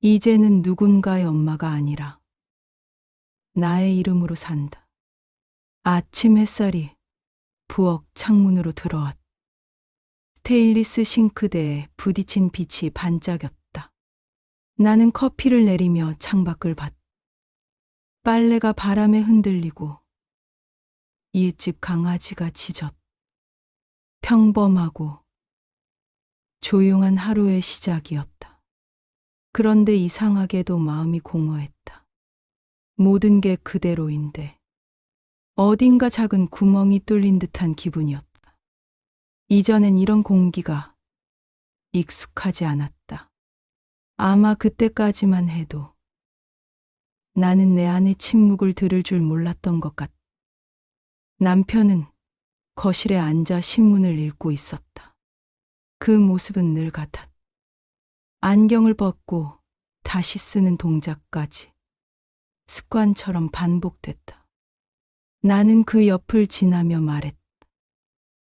이제는 누군가의 엄마가 아니라 나의 이름으로 산다. 아침 햇살이 부엌 창문으로 들어왔다. 스테인리스 싱크대에 부딪힌 빛이 반짝였다. 나는 커피를 내리며 창밖을 봤다. 빨래가 바람에 흔들리고 이웃집 강아지가 짖었다. 평범하고 조용한 하루의 시작이었다. 그런데 이상하게도 마음이 공허했다. 모든 게 그대로인데 어딘가 작은 구멍이 뚫린 듯한 기분이었다. 이전엔 이런 공기가 익숙하지 않았다. 아마 그때까지만 해도 나는 내 안의 침묵을 들을 줄 몰랐던 것 같다. 남편은 거실에 앉아 신문을 읽고 있었다. 그 모습은 늘 같았다. 안경을 벗고 다시 쓰는 동작까지 습관처럼 반복됐다. 나는 그 옆을 지나며 말했다.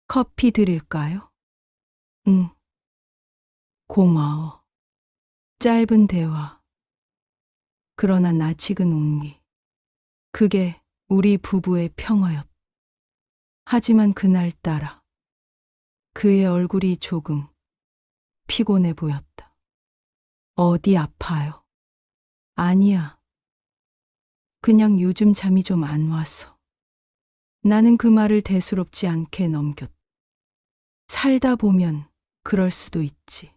커피 드릴까요? 응. 고마워. 짧은 대화. 그러나 낯익은 온기. 그게 우리 부부의 평화였다. 하지만 그날따라 그의 얼굴이 조금 피곤해 보였다. 어디 아파요? 아니야. 그냥 요즘 잠이 좀 안 와서. 나는 그 말을 대수롭지 않게 넘겼다. 살다 보면 그럴 수도 있지.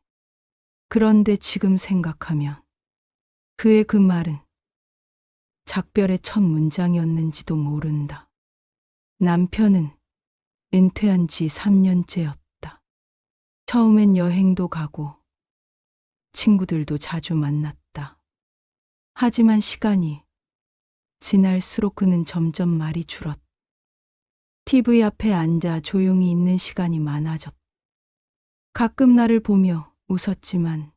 그런데 지금 생각하면 그의 그 말은 작별의 첫 문장이었는지도 모른다. 남편은 은퇴한 지 3년째였다. 처음엔 여행도 가고 친구들도 자주 만났다. 하지만 시간이 지날수록 그는 점점 말이 줄었다. TV 앞에 앉아 조용히 있는 시간이 많아졌다. 가끔 나를 보며 웃었지만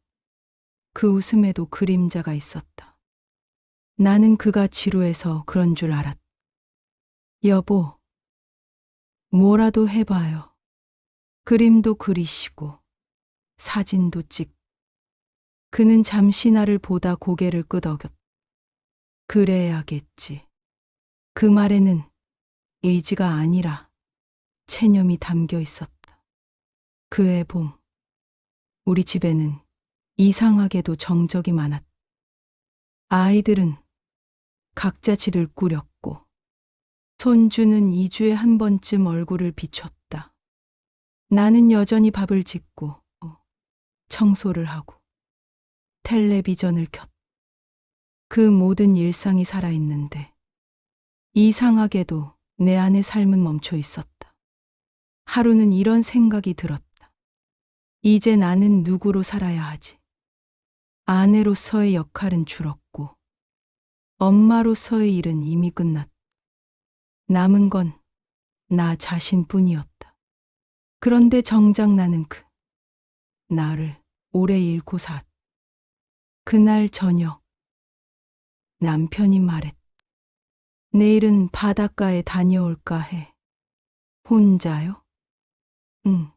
그 웃음에도 그림자가 있었다. 나는 그가 지루해서 그런 줄 알았다. 여보, 뭐라도 해봐요. 그림도 그리시고 사진도 찍고. 그는 잠시 나를 보다 고개를 끄덕였다. 그래야겠지. 그 말에는 의지가 아니라 체념이 담겨 있었다. 그해 봄, 우리 집에는 이상하게도 정적이 많았다. 아이들은 각자 집을 꾸렸고 손주는 2주에 한 번쯤 얼굴을 비췄다. 나는 여전히 밥을 짓고 청소를 하고 텔레비전을 켰다. 그 모든 일상이 살아있는데 이상하게도 내 안의 삶은 멈춰 있었다. 하루는 이런 생각이 들었다. 이제 나는 누구로 살아야 하지? 아내로서의 역할은 줄었고 엄마로서의 일은 이미 끝났다. 남은 건 나 자신뿐이었다. 그런데 정작 나는 나를 오래 잃고 샀다. 그날 저녁 남편이 말했다. 내일은 바닷가에 다녀올까 해. 혼자요? 응.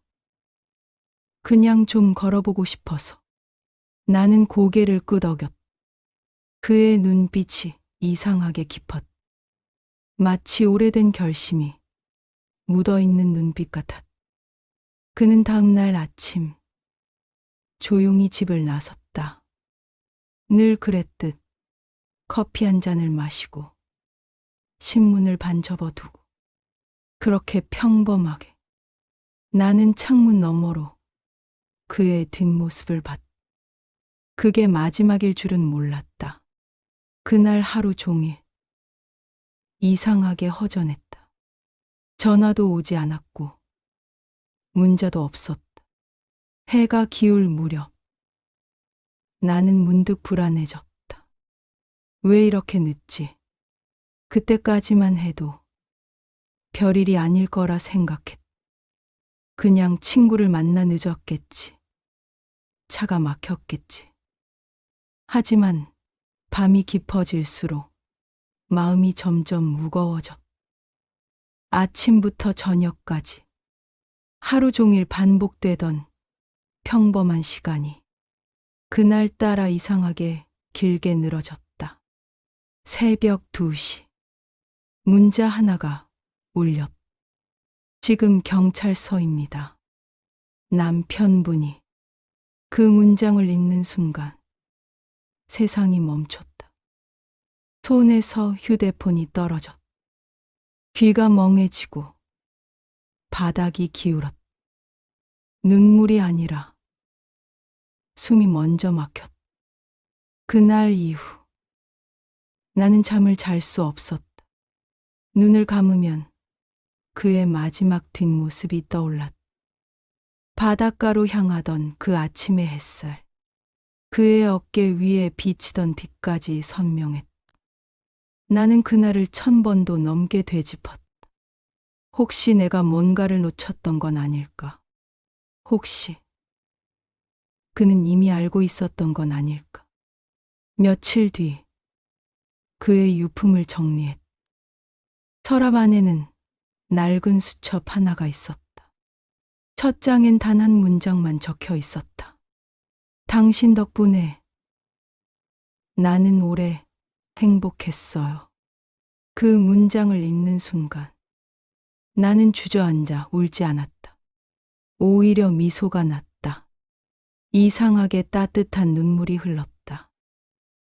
그냥 좀 걸어보고 싶어서. 나는 고개를 끄덕였다. 그의 눈빛이 이상하게 깊었다. 마치 오래된 결심이 묻어있는 눈빛 같았다. 그는 다음 날 아침 조용히 집을 나섰다. 늘 그랬듯 커피 한 잔을 마시고 신문을 반 접어두고 그렇게 평범하게. 나는 창문 너머로 그의 뒷모습을 봤다. 그게 마지막일 줄은 몰랐다. 그날 하루 종일 이상하게 허전했다. 전화도 오지 않았고 문자도 없었다. 해가 기울 무렵 나는 문득 불안해졌다. 왜 이렇게 늦지? 그때까지만 해도 별일이 아닐 거라 생각했다. 그냥 친구를 만나 늦었겠지. 차가 막혔겠지. 하지만 밤이 깊어질수록 마음이 점점 무거워졌다. 아침부터 저녁까지 하루 종일 반복되던 평범한 시간이 그날따라 이상하게 길게 늘어졌다. 새벽 2시. 문자 하나가 울렸다. 지금 경찰서입니다. 남편분이. 그 문장을 읽는 순간 세상이 멈췄다. 손에서 휴대폰이 떨어졌다. 귀가 멍해지고 바닥이 기울었다. 눈물이 아니라 숨이 먼저 막혔다. 그날 이후 나는 잠을 잘 수 없었다. 눈을 감으면 그의 마지막 뒷모습이 떠올랐다. 바닷가로 향하던 그 아침의 햇살. 그의 어깨 위에 비치던 빛까지 선명했다. 나는 그날을 1000번도 넘게 되짚었다. 혹시 내가 뭔가를 놓쳤던 건 아닐까? 혹시 그는 이미 알고 있었던 건 아닐까? 며칠 뒤 그의 유품을 정리했다. 서랍 안에는 낡은 수첩 하나가 있었다. 첫 장엔 단 한 문장만 적혀 있었다. 당신 덕분에 나는 오래 행복했어요. 그 문장을 읽는 순간 나는 주저앉아 울지 않았다. 오히려 미소가 났다. 이상하게 따뜻한 눈물이 흘렀다.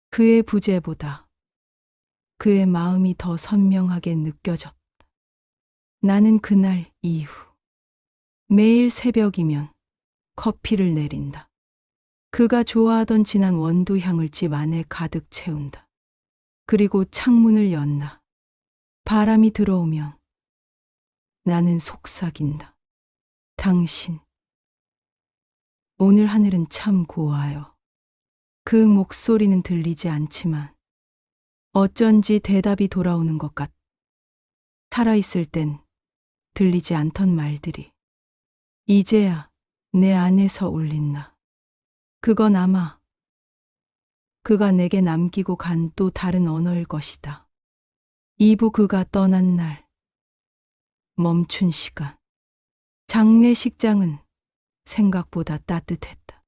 그의 부재보다 그의 마음이 더 선명하게 느껴졌다. 나는 그날 이후 매일 새벽이면 커피를 내린다. 그가 좋아하던 진한 원두 향을 집 안에 가득 채운다. 그리고 창문을 연다. 바람이 들어오면 나는 속삭인다. 당신, 오늘 하늘은 참 고와요. 그 목소리는 들리지 않지만 어쩐지 대답이 돌아오는 것 같다. 살아있을 땐 들리지 않던 말들이 이제야 내 안에서 울린다. 그건 아마 그가 내게 남기고 간 또 다른 언어일 것이다. 2부 그가 떠난 날 멈춘 시간. 장례식장은 생각보다 따뜻했다.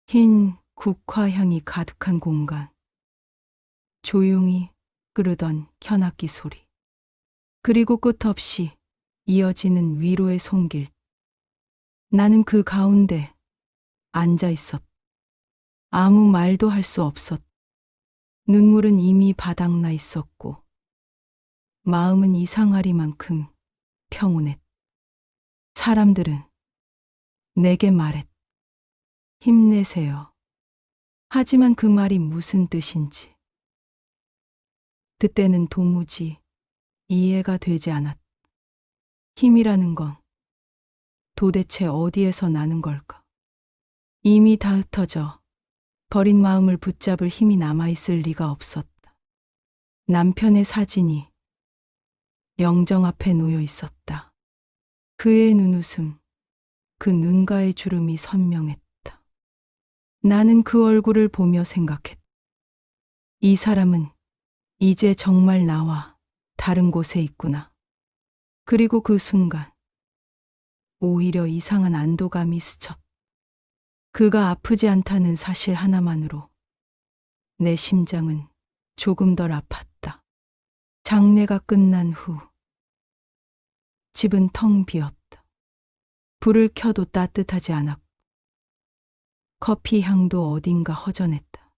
흰 국화향이 가득한 공간. 조용히 흐르던 현악기 소리. 그리고 끝없이 이어지는 위로의 손길. 나는 그 가운데 앉아 있었다. 아무 말도 할 수 없었다. 눈물은 이미 바닥나 있었고 마음은 이상하리만큼 평온했다. 사람들은 내게 말했다. 힘내세요. 하지만 그 말이 무슨 뜻인지 그때는 도무지 이해가 되지 않았다. 힘이라는 건 도대체 어디에서 나는 걸까? 이미 다 흩어져 버린 마음을 붙잡을 힘이 남아있을 리가 없었다. 남편의 사진이 영정 앞에 놓여 있었다. 그의 눈웃음, 그 눈가의 주름이 선명했다. 나는 그 얼굴을 보며 생각했다. 이 사람은 이제 정말 나와 다른 곳에 있구나. 그리고 그 순간 오히려 이상한 안도감이 스쳤다. 그가 아프지 않다는 사실 하나만으로 내 심장은 조금 덜 아팠다. 장례가 끝난 후 집은 텅 비었다. 불을 켜도 따뜻하지 않았고 커피 향도 어딘가 허전했다.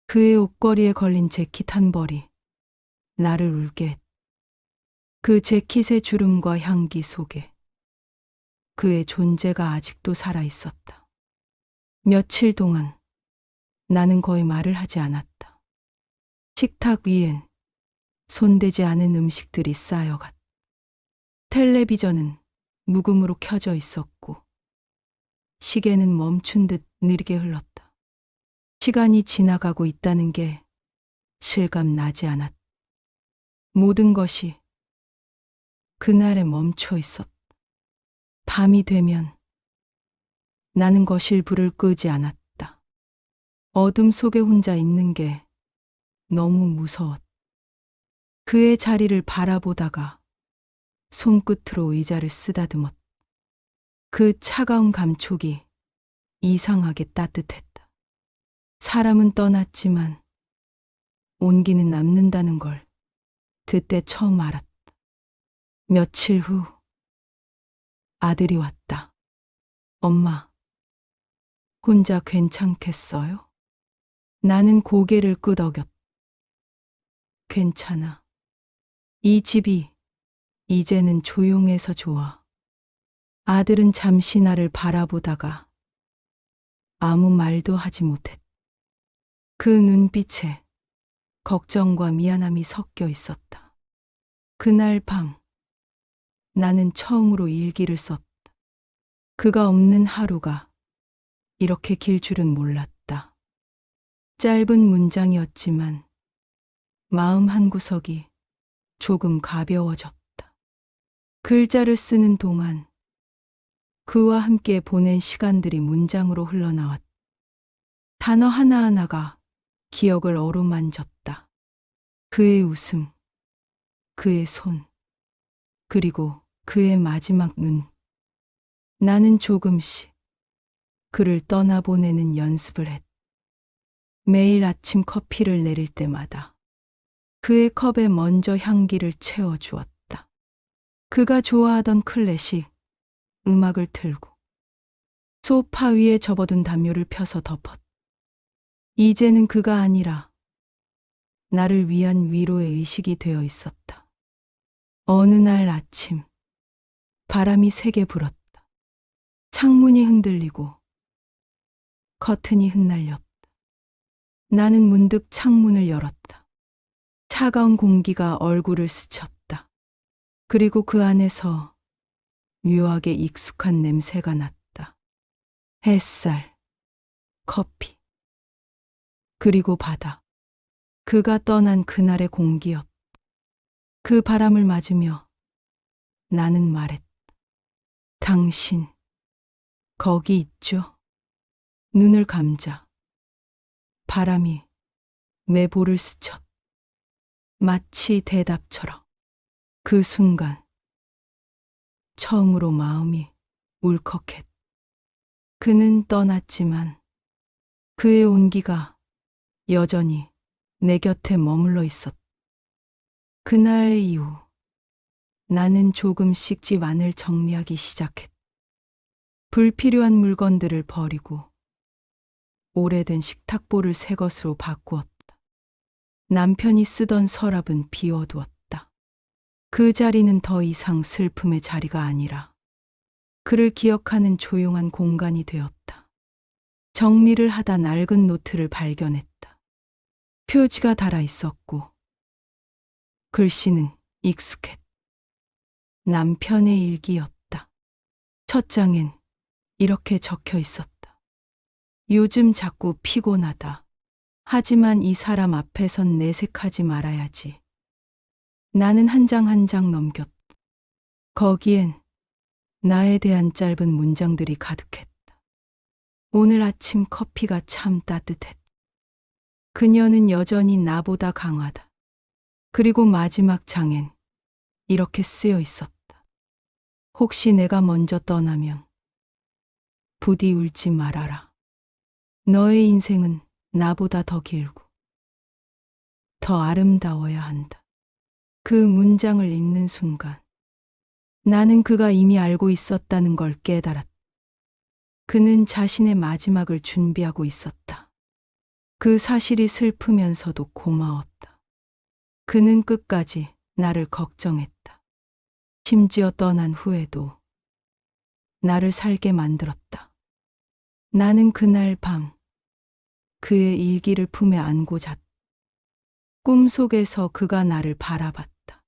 그의 옷걸이에 걸린 재킷 한 벌이 나를 울게 했다. 그 재킷의 주름과 향기 속에 그의 존재가 아직도 살아 있었다. 며칠 동안 나는 거의 말을 하지 않았다. 식탁 위엔 손대지 않은 음식들이 쌓여갔다. 텔레비전은 무음으로 켜져 있었고 시계는 멈춘 듯 느리게 흘렀다. 시간이 지나가고 있다는 게 실감 나지 않았다. 모든 것이 그날에 멈춰 있었다. 밤이 되면 나는 거실 불을 끄지 않았다. 어둠 속에 혼자 있는 게 너무 무서웠다. 그의 자리를 바라보다가 손끝으로 의자를 쓰다듬었다. 그 차가운 감촉이 이상하게 따뜻했다. 사람은 떠났지만 온기는 남는다는 걸 그때 처음 알았다. 며칠 후 아들이 왔다. 엄마, 혼자 괜찮겠어요? 나는 고개를 끄덕였다. 괜찮아. 이 집이 이제는 조용해서 좋아. 아들은 잠시 나를 바라보다가 아무 말도 하지 못했다. 그 눈빛에 걱정과 미안함이 섞여 있었다. 그날 밤 나는 처음으로 일기를 썼다. 그가 없는 하루가 이렇게 길 줄은 몰랐다. 짧은 문장이었지만 마음 한구석이 조금 가벼워졌다. 글자를 쓰는 동안 그와 함께 보낸 시간들이 문장으로 흘러나왔다. 단어 하나하나가 기억을 어루만졌다. 그의 웃음, 그의 손, 그리고 그의 마지막 눈. 나는 조금씩 그를 떠나보내는 연습을 했다. 매일 아침 커피를 내릴 때마다 그의 컵에 먼저 향기를 채워주었다. 그가 좋아하던 클래식 음악을 틀고 소파 위에 접어둔 담요를 펴서 덮었다. 이제는 그가 아니라 나를 위한 위로의 의식이 되어 있었다. 어느 날 아침 바람이 세게 불었다. 창문이 흔들리고 커튼이 흩날렸다. 나는 문득 창문을 열었다. 차가운 공기가 얼굴을 스쳤다. 그리고 그 안에서 묘하게 익숙한 냄새가 났다. 햇살, 커피, 그리고 바다. 그가 떠난 그날의 공기였다. 그 바람을 맞으며 나는 말했다. 당신, 거기 있죠? 눈을 감자. 바람이 내 볼을 스쳤다. 마치 대답처럼. 그 순간 처음으로 마음이 울컥했다. 그는 떠났지만 그의 온기가 여전히 내 곁에 머물러 있었다. 그날 이후 나는 조금씩 집 안을 정리하기 시작했다. 불필요한 물건들을 버리고 오래된 식탁보를 새 것으로 바꾸었다. 남편이 쓰던 서랍은 비워두었다. 그 자리는 더 이상 슬픔의 자리가 아니라 그를 기억하는 조용한 공간이 되었다. 정리를 하다 낡은 노트를 발견했다. 표지가 달아 있었고 글씨는 익숙했다. 남편의 일기였다. 첫 장엔 이렇게 적혀 있었다. 요즘 자꾸 피곤하다. 하지만 이 사람 앞에선 내색하지 말아야지. 나는 한 장 한 장 넘겼다. 거기엔 나에 대한 짧은 문장들이 가득했다. 오늘 아침 커피가 참 따뜻했다. 그녀는 여전히 나보다 강하다. 그리고 마지막 장엔 이렇게 쓰여 있었다. 혹시 내가 먼저 떠나면 부디 울지 말아라. 너의 인생은 나보다 더 길고 더 아름다워야 한다. 그 문장을 읽는 순간 나는 그가 이미 알고 있었다는 걸 깨달았다. 그는 자신의 마지막을 준비하고 있었다. 그 사실이 슬프면서도 고마웠다. 그는 끝까지 나를 걱정했다. 심지어 떠난 후에도 나를 살게 만들었다. 나는 그날 밤 그의 일기를 품에 안고 잤다. 꿈속에서 그가 나를 바라봤다.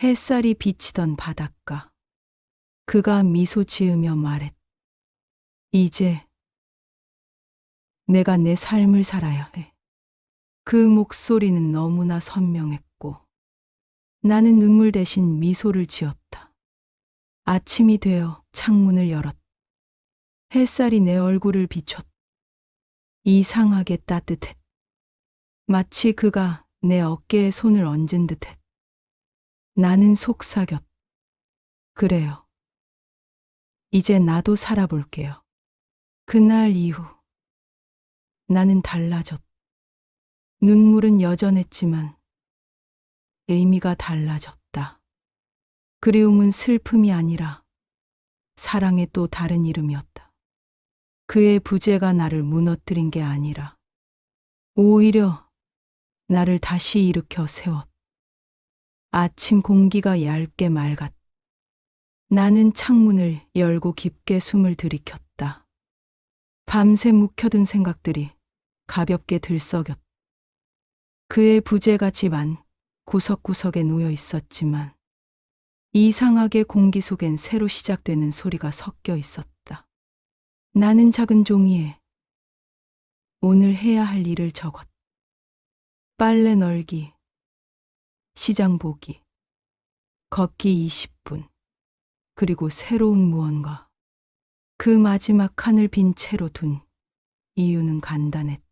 햇살이 비치던 바닷가. 그가 미소 지으며 말했다. 이제 내가 내 삶을 살아야 해. 그 목소리는 너무나 선명했고 나는 눈물 대신 미소를 지었다. 아침이 되어 창문을 열었다. 햇살이 내 얼굴을 비췄다. 이상하게 따뜻했다. 마치 그가 내 어깨에 손을 얹은 듯했다. 나는 속삭였다. 그래요. 이제 나도 살아볼게요. 그날 이후 나는 달라졌다. 눈물은 여전했지만 의미가 달라졌다. 그리움은 슬픔이 아니라 사랑의 또 다른 이름이었다. 그의 부재가 나를 무너뜨린 게 아니라 오히려 나를 다시 일으켜 세웠다. 아침 공기가 얇게 맑았다. 나는 창문을 열고 깊게 숨을 들이켰다. 밤새 묵혀둔 생각들이 가볍게 들썩였다. 그의 부재가 집 안 구석구석에 놓여 있었지만 이상하게 공기 속엔 새로 시작되는 소리가 섞여 있었다. 나는 작은 종이에 오늘 해야 할 일을 적었다. 빨래 널기, 시장 보기, 걷기 20분, 그리고 새로운 무언가. 그 마지막 칸을 빈 채로 둔 이유는 간단했다.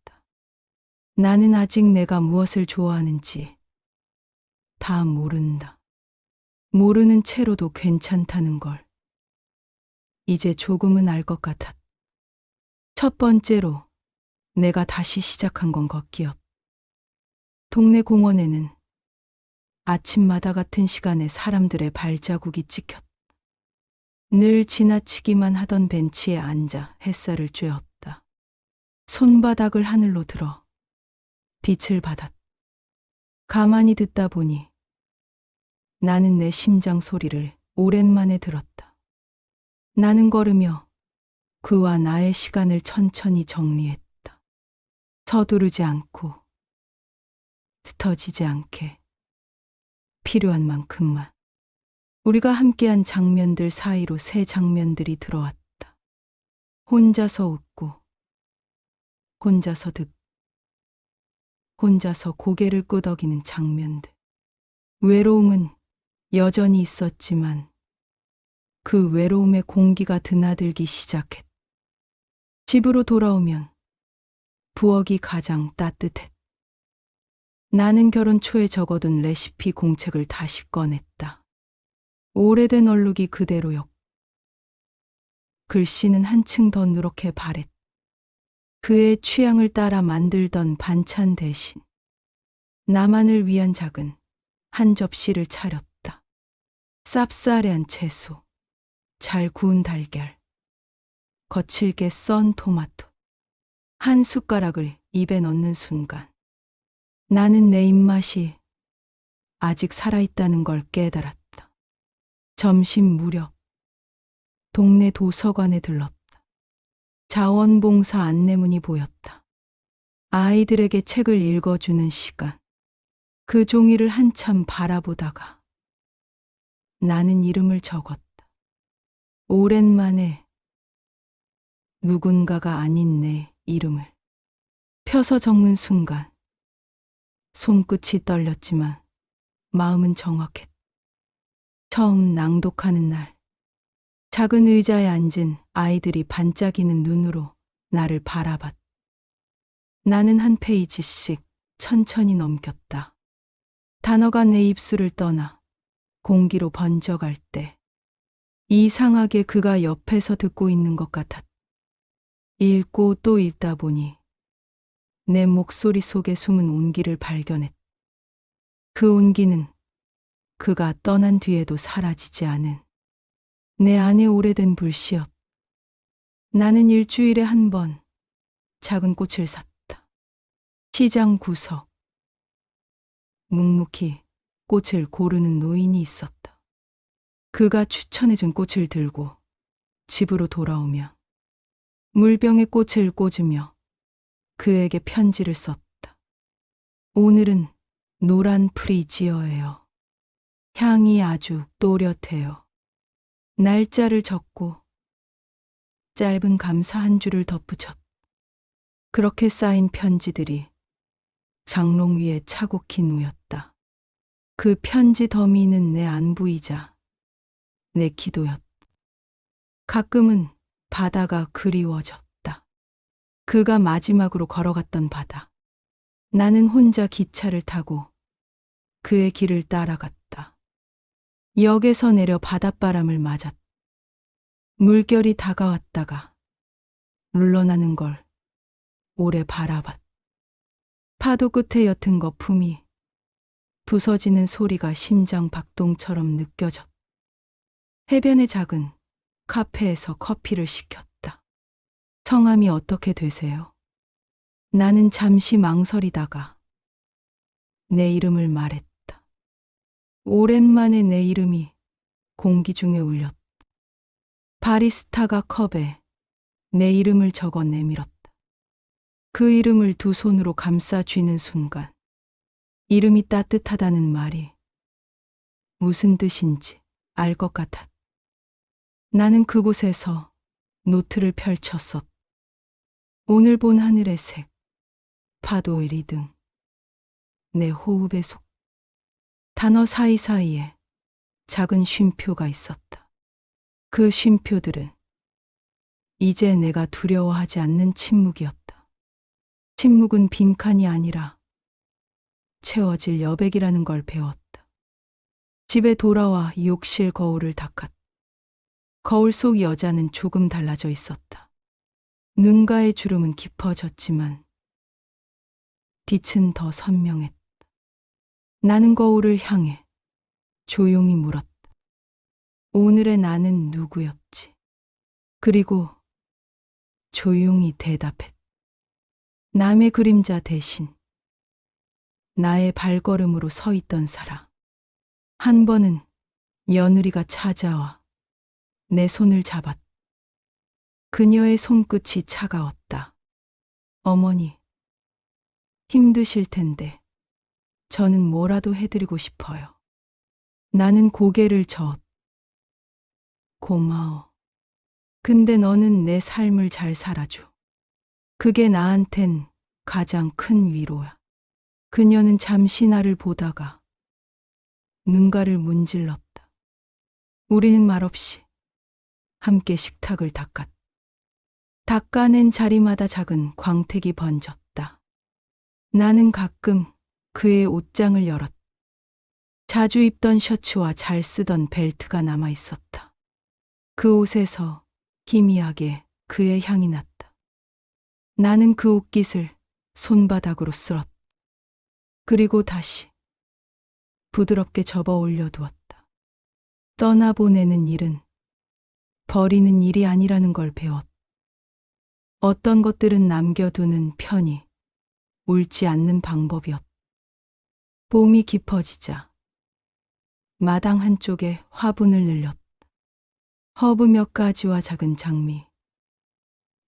나는 아직 내가 무엇을 좋아하는지 다 모른다. 모르는 채로도 괜찮다는 걸 이제 조금은 알 것 같았다. 첫 번째로 내가 다시 시작한 건 걷기였다. 동네 공원에는 아침마다 같은 시간에 사람들의 발자국이 찍혔다. 늘 지나치기만 하던 벤치에 앉아 햇살을 쬐었다. 손바닥을 하늘로 들어 빛을 받았다. 가만히 듣다 보니 나는 내 심장 소리를 오랜만에 들었다. 나는 걸으며 그와 나의 시간을 천천히 정리했다. 서두르지 않고 흩어지지 않게 필요한 만큼만. 우리가 함께한 장면들 사이로 새 장면들이 들어왔다. 혼자서 웃고 혼자서 듣고 혼자서 고개를 끄덕이는 장면들. 외로움은 여전히 있었지만 그 외로움의 공기가 드나들기 시작했다. 집으로 돌아오면 부엌이 가장 따뜻했다. 나는 결혼 초에 적어둔 레시피 공책을 다시 꺼냈다. 오래된 얼룩이 그대로였고 글씨는 한층 더 누렇게 바랬다. 그의 취향을 따라 만들던 반찬 대신 나만을 위한 작은 한 접시를 차렸다. 쌉싸래한 채소, 잘 구운 달걀, 거칠게 썬 토마토. 한 숟가락을 입에 넣는 순간 나는 내 입맛이 아직 살아있다는 걸 깨달았다. 점심 무렵 동네 도서관에 들렀다. 자원봉사 안내문이 보였다. 아이들에게 책을 읽어주는 시간. 그 종이를 한참 바라보다가 나는 이름을 적었다. 오랜만에 누군가가 아닌 내 이름을 펴서 적는 순간 손끝이 떨렸지만 마음은 정확했다. 처음 낭독하는 날 작은 의자에 앉은 아이들이 반짝이는 눈으로 나를 바라봤다. 나는 한 페이지씩 천천히 넘겼다. 단어가 내 입술을 떠나 공기로 번져갈 때 이상하게 그가 옆에서 듣고 있는 것 같았다. 읽고 또 읽다 보니 내 목소리 속에 숨은 온기를 발견했다. 그 온기는 그가 떠난 뒤에도 사라지지 않은 내 안의 오래된 불씨였다. 나는 일주일에 한 번 작은 꽃을 샀다. 시장 구석. 묵묵히 꽃을 고르는 노인이 있었다. 그가 추천해준 꽃을 들고 집으로 돌아오며 물병에 꽃을 꽂으며 그에게 편지를 썼다. 오늘은 노란 프리지어예요. 향이 아주 또렷해요. 날짜를 적고 짧은 감사 한 줄을 덧붙였다. 그렇게 쌓인 편지들이 장롱 위에 차곡히 놓였다. 그 편지 더미는 내 안부이자 내 기도였다. 가끔은 바다가 그리워졌다. 그가 마지막으로 걸어갔던 바다. 나는 혼자 기차를 타고 그의 길을 따라갔다. 역에서 내려 바닷바람을 맞았다. 물결이 다가왔다가 물러나는 걸 오래 바라봤. 파도 끝에 옅은 거품이 부서지는 소리가 심장 박동처럼 느껴졌. 해변의 작은 카페에서 커피를 시켰다. 성함이 어떻게 되세요? 나는 잠시 망설이다가 내 이름을 말했다. 오랜만에 내 이름이 공기 중에 울렸다. 바리스타가 컵에 내 이름을 적어 내밀었다. 그 이름을 두 손으로 감싸 쥐는 순간 이름이 따뜻하다는 말이 무슨 뜻인지 알 것 같았다. 나는 그곳에서 노트를 펼쳤었다. 오늘 본 하늘의 색, 파도의 리듬, 내 호흡의 속, 단어 사이사이에 작은 쉼표가 있었다. 그 쉼표들은 이제 내가 두려워하지 않는 침묵이었다. 침묵은 빈칸이 아니라 채워질 여백이라는 걸 배웠다. 집에 돌아와 욕실 거울을 닦았다. 거울 속 여자는 조금 달라져 있었다. 눈가의 주름은 깊어졌지만 빛은 더 선명했다. 나는 거울을 향해 조용히 물었다. 오늘의 나는 누구였지? 그리고 조용히 대답했다. 남의 그림자 대신 나의 발걸음으로 서 있던 사람. 한 번은 며느리가 찾아와 내 손을 잡았다. 그녀의 손끝이 차가웠다. 어머니, 힘드실 텐데 저는 뭐라도 해드리고 싶어요. 나는 고개를 저었다. 고마워. 근데 너는 내 삶을 잘 살아줘. 그게 나한텐 가장 큰 위로야. 그녀는 잠시 나를 보다가 눈가를 문질렀다. 우리는 말없이 함께 식탁을 닦았다. 닦아낸 자리마다 작은 광택이 번졌다. 나는 가끔 그의 옷장을 열었다. 자주 입던 셔츠와 잘 쓰던 벨트가 남아 있었다. 그 옷에서 희미하게 그의 향이 났다. 나는 그 옷깃을 손바닥으로 쓸었다. 그리고 다시 부드럽게 접어 올려두었다. 떠나보내는 일은 버리는 일이 아니라는 걸 배웠다. 어떤 것들은 남겨두는 편이 옳지 않는 방법이었다. 봄이 깊어지자 마당 한쪽에 화분을 늘렸다. 허브 몇 가지와 작은 장미,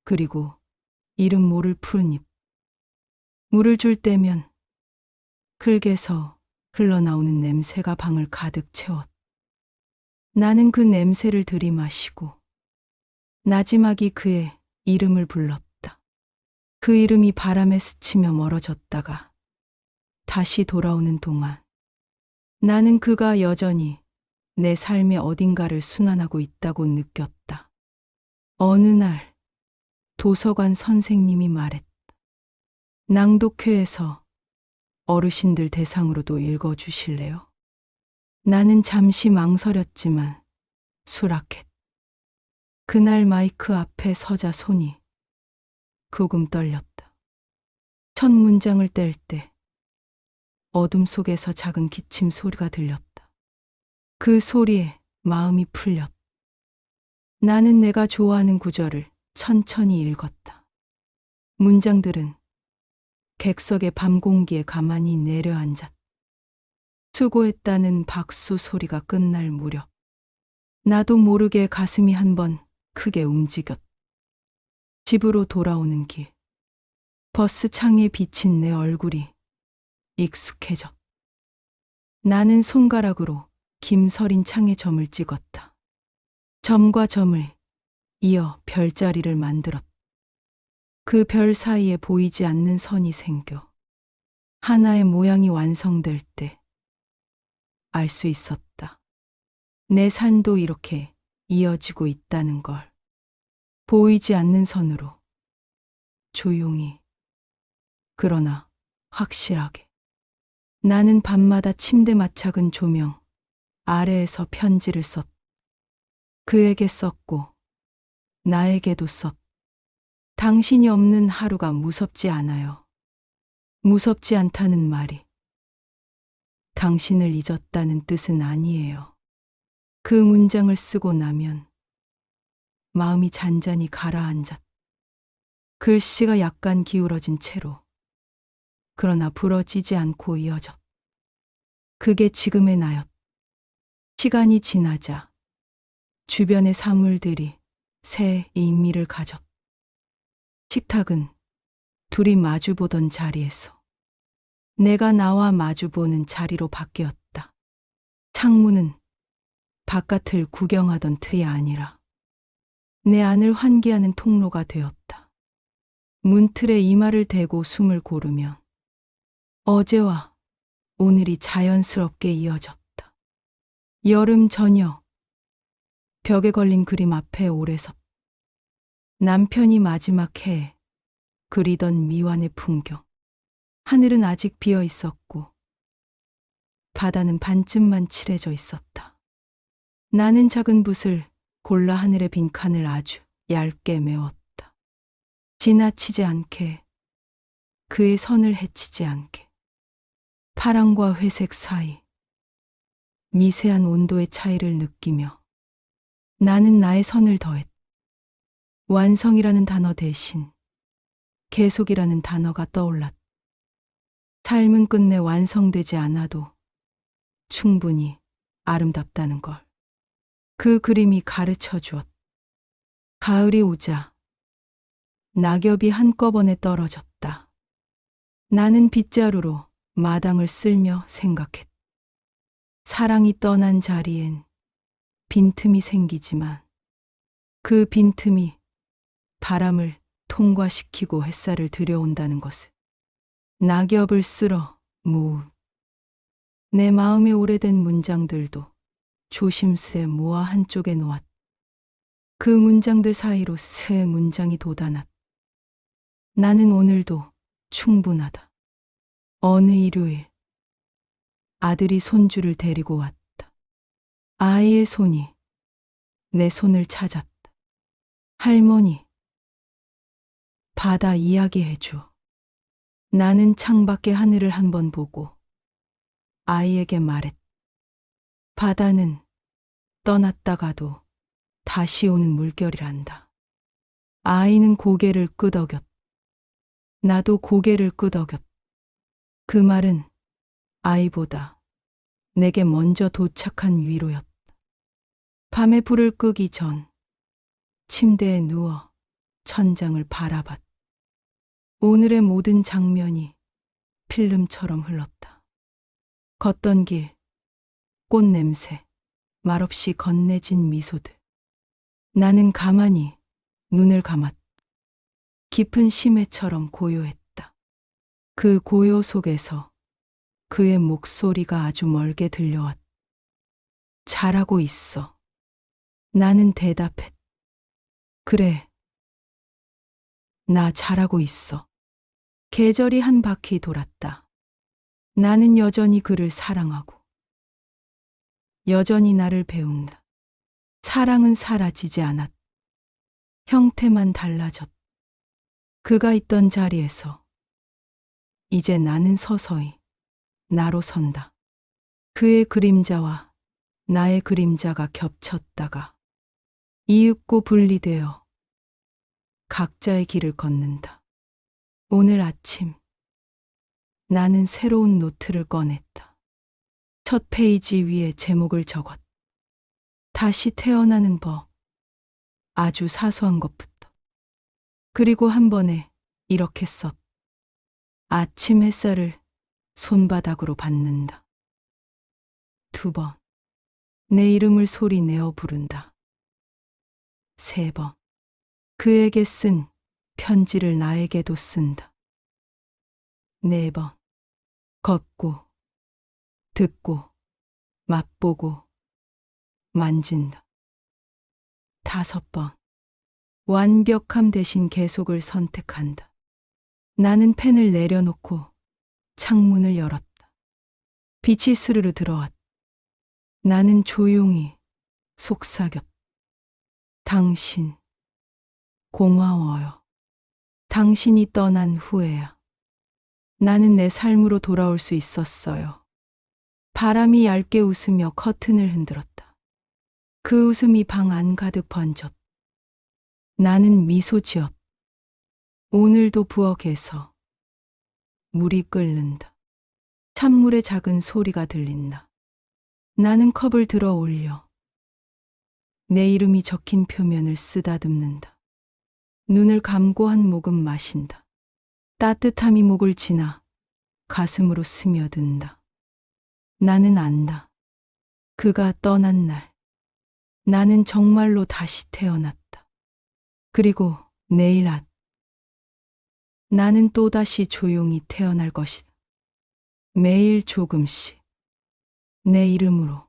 그리고 이름 모를 푸른 잎. 물을 줄 때면 흙에서 흘러나오는 냄새가 방을 가득 채웠다. 나는 그 냄새를 들이마시고 나지막이 그의 이름을 불렀다. 그 이름이 바람에 스치며 멀어졌다가 다시 돌아오는 동안 나는 그가 여전히 내 삶의 어딘가를 순환하고 있다고 느꼈다. 어느 날 도서관 선생님이 말했다. 낭독회에서 어르신들 대상으로도 읽어주실래요? 나는 잠시 망설였지만 수락했다. 그날 마이크 앞에 서자 손이 조금 떨렸다. 첫 문장을 뗄 때 어둠 속에서 작은 기침 소리가 들렸다. 그 소리에 마음이 풀렸다. 나는 내가 좋아하는 구절을 천천히 읽었다. 문장들은 객석의 밤 공기에 가만히 내려앉았다. 수고했다는 박수 소리가 끝날 무렵 나도 모르게 가슴이 한번 크게 움직였다. 집으로 돌아오는 길, 버스 창에 비친 내 얼굴이 익숙해졌다. 나는 손가락으로 김서린 창에 점을 찍었다. 점과 점을 이어 별자리를 만들었다. 그 별 사이에 보이지 않는 선이 생겨 하나의 모양이 완성될 때 알 수 있었다. 내 삶도 이렇게 이어지고 있다는 걸. 보이지 않는 선으로 조용히, 그러나 확실하게. 나는 밤마다 침대 마착은 조명 아래에서 편지를 썼다. 그에게 썼고 나에게도 썼다. 당신이 없는 하루가 무섭지 않아요. 무섭지 않다는 말이 당신을 잊었다는 뜻은 아니에요. 그 문장을 쓰고 나면 마음이 잔잔히 가라앉았. 글씨가 약간 기울어진 채로 그러나 부러지지 않고 이어졌. 그게 지금의 나였. 시간이 지나자 주변의 사물들이 새 의미를 가졌. 식탁은 둘이 마주보던 자리에서 내가 나와 마주보는 자리로 바뀌었다. 창문은 바깥을 구경하던 틀이 아니라 내 안을 환기하는 통로가 되었다. 문틀에 이마를 대고 숨을 고르며 어제와 오늘이 자연스럽게 이어졌다. 여름 저녁, 벽에 걸린 그림 앞에 오래 섰. 남편이 마지막 해에 그리던 미완의 풍경. 하늘은 아직 비어 있었고 바다는 반쯤만 칠해져 있었다. 나는 작은 붓을 골라 하늘의 빈칸을 아주 얇게 메웠다. 지나치지 않게, 그의 선을 해치지 않게. 파랑과 회색 사이 미세한 온도의 차이를 느끼며 나는 나의 선을 더했다. 완성이라는 단어 대신 계속이라는 단어가 떠올랐다. 삶은 끝내 완성되지 않아도 충분히 아름답다는 걸. 그 그림이 가르쳐 주었다. 가을이 오자 낙엽이 한꺼번에 떨어졌다. 나는 빗자루로 마당을 쓸며 생각했다. 사랑이 떠난 자리엔 빈틈이 생기지만 그 빈틈이 바람을 통과시키고 햇살을 들여온다는 것을. 낙엽을 쓸어 내 마음의 오래된 문장들도 조심스레 모아 한쪽에 놓았다. 그 문장들 사이로 새 문장이 돋아났다. 나는 오늘도 충분하다. 어느 일요일 아들이 손주를 데리고 왔다. 아이의 손이 내 손을 찾았다. 할머니, 바다 이야기해줘. 나는 창밖의 하늘을 한번 보고 아이에게 말했다. 바다는 떠났다가도 다시 오는 물결이란다. 아이는 고개를 끄덕였다. 나도 고개를 끄덕였다. 그 말은 아이보다 내게 먼저 도착한 위로였다. 밤에 불을 끄기 전 침대에 누워 천장을 바라봤다. 오늘의 모든 장면이 필름처럼 흘렀다. 걷던 길, 꽃 냄새, 말없이 건네진 미소들. 나는 가만히 눈을 감았다. 깊은 심해처럼 고요했다. 그 고요 속에서 그의 목소리가 아주 멀게 들려왔다. 잘하고 있어. 나는 대답했다. 그래. 나 잘하고 있어. 계절이 한 바퀴 돌았다. 나는 여전히 그를 사랑하고 여전히 나를 배운다. 사랑은 사라지지 않았다. 형태만 달라졌다. 그가 있던 자리에서 이제 나는 서서히 나로 선다. 그의 그림자와 나의 그림자가 겹쳤다가 이윽고 분리되어 각자의 길을 걷는다. 오늘 아침 나는 새로운 노트를 꺼냈다. 첫 페이지 위에 제목을 적었다. 다시 태어나는 법. 아주 사소한 것부터. 그리고 한 번에 이렇게 썼다. 아침 햇살을 손바닥으로 받는다. 2번. 내 이름을 소리내어 부른다. 3번. 그에게 쓴 편지를 나에게도 쓴다. 4번. 걷고, 듣고, 맛보고, 만진다. 5번. 완벽함 대신 계속을 선택한다. 나는 펜을 내려놓고 창문을 열었다. 빛이 스르르 들어왔다. 나는 조용히 속삭였다. 당신, 고마워요. 당신이 떠난 후에야 나는 내 삶으로 돌아올 수 있었어요. 바람이 얇게 웃으며 커튼을 흔들었다. 그 웃음이 방 안 가득 번졌다. 나는 미소 지었다. 오늘도 부엌에서 물이 끓는다. 찬물의 작은 소리가 들린다. 나는 컵을 들어 올려 내 이름이 적힌 표면을 쓰다듬는다. 눈을 감고 한 모금 마신다. 따뜻함이 목을 지나 가슴으로 스며든다. 나는 안다. 그가 떠난 날, 나는 정말로 다시 태어났다. 그리고 내일 나는 또다시 조용히 태어날 것이다. 매일 조금씩 내 이름으로